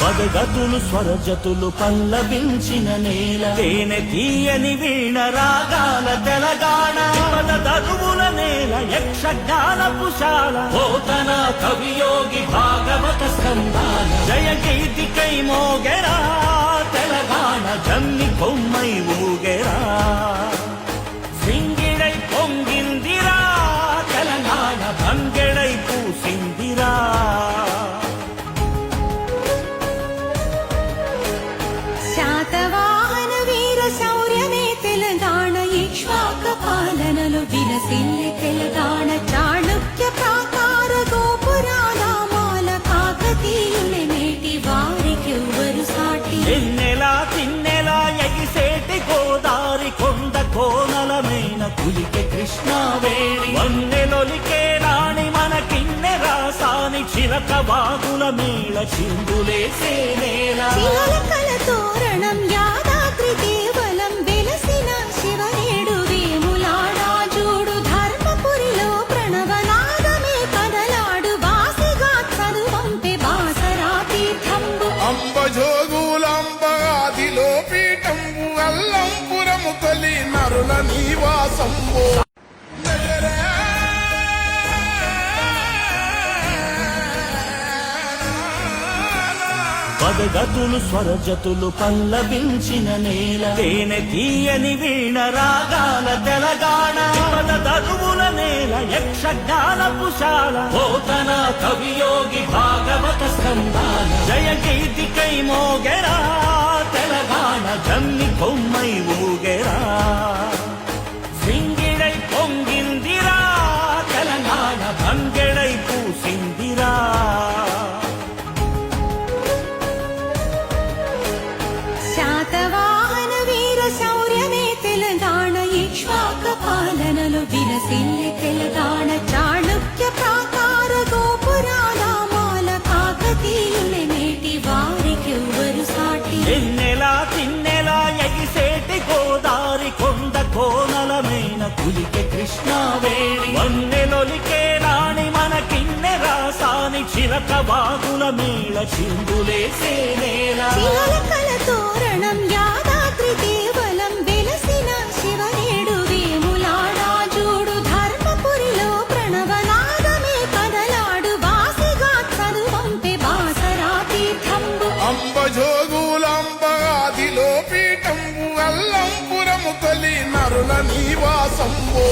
పదగతులు స్వరజతులు పల్లవించిన నేల తేనె తీయని వీణ రాగాల తెలంగాణ పదదరువుల నేల యక్షగానపుశాల పోతన కవియోగి భాగవత స్కందాల జయ గీతికై మోగెరా తెలంగాణ జమ్మి కొమ్మై ఊగెరా సింగిడై పొంగిందిరా తెలంగాణ బంగెడై పూసిందిరా శాతవాహన వీర శౌర్యమే తెలంగాణ ఇక్ష్వాక పాలనలో విలసిల్లి తెలంగాణ చాణుక్య ప్రాకార గోపురానామాల కాకతీయుని నేటి వారికెవ్వరు సాటి ఎన్నెలా తిన్నెలా ఎగిసేటి గోదారి కొండ కోనలమైన కులికే కృష్ణావేణి వన్నెలొలికే రాణి మన కిన్నె రాసాని చిలక బాగుల మేళ చిందులేసే నేల చిలకల తోరణం యాదాద్రి కేవలం వెలసిన శివనేడు వేములాడా చూడు ధర్మపురిలో ప్రణవనాదమే కదలాడు వాసిగా చదువంపే బాసరా తీర్థంబు అంబజోగులంబగాదిలో పీఠంబు అల్లంపురము తొలి నరుల నివాసంబు పదగతులు స్వరజతులు పల్లవించిన నేల తేనె తీయని వీణ రాగాల తెలంగాణ పదదరువుల నేల యక్షగానపుశాల పోతన కవియోగి భాగవత స్కందాల జయ గీతికై మోగెరా తెలంగాణ జమ్మి కొమ్మై ఊగెరా సింగిడై పొంగిందిరా తెలంగాణ బంగెడై పూసిందిరా శాతవాహన వీర శౌర్యమే తెలంగాణ ఇక్ష్వాక పాలనలో విలసిల్లి తెలంగాణ చాణుక్య ప్రాకార గోపురానామాల కాకతీయుని నేటి వారికెవ్వరు సాటి ఎన్నెలా తిన్నెలా ఎగిసేటి గోదారి కొండ కోనలమైన కులికే కృష్ణావేణి వన్నెలొలికే రాణి మన కిన్నె రాసాని చిలక బాగుల మేళ చిందులేసే నేల చిలకల తోరణం యాదాద్రి కేవలం వెలసిన శివనేడు వేములాడా చూడు ధర్మపురిలో ప్రణవనాదమే కదలాడు వాసిగా చదువంపే బాసరా తీర్థంబు అంబజోగులంబగాదిలో పీఠంబు అల్లంపురము తొలి నరుల నివాసంబు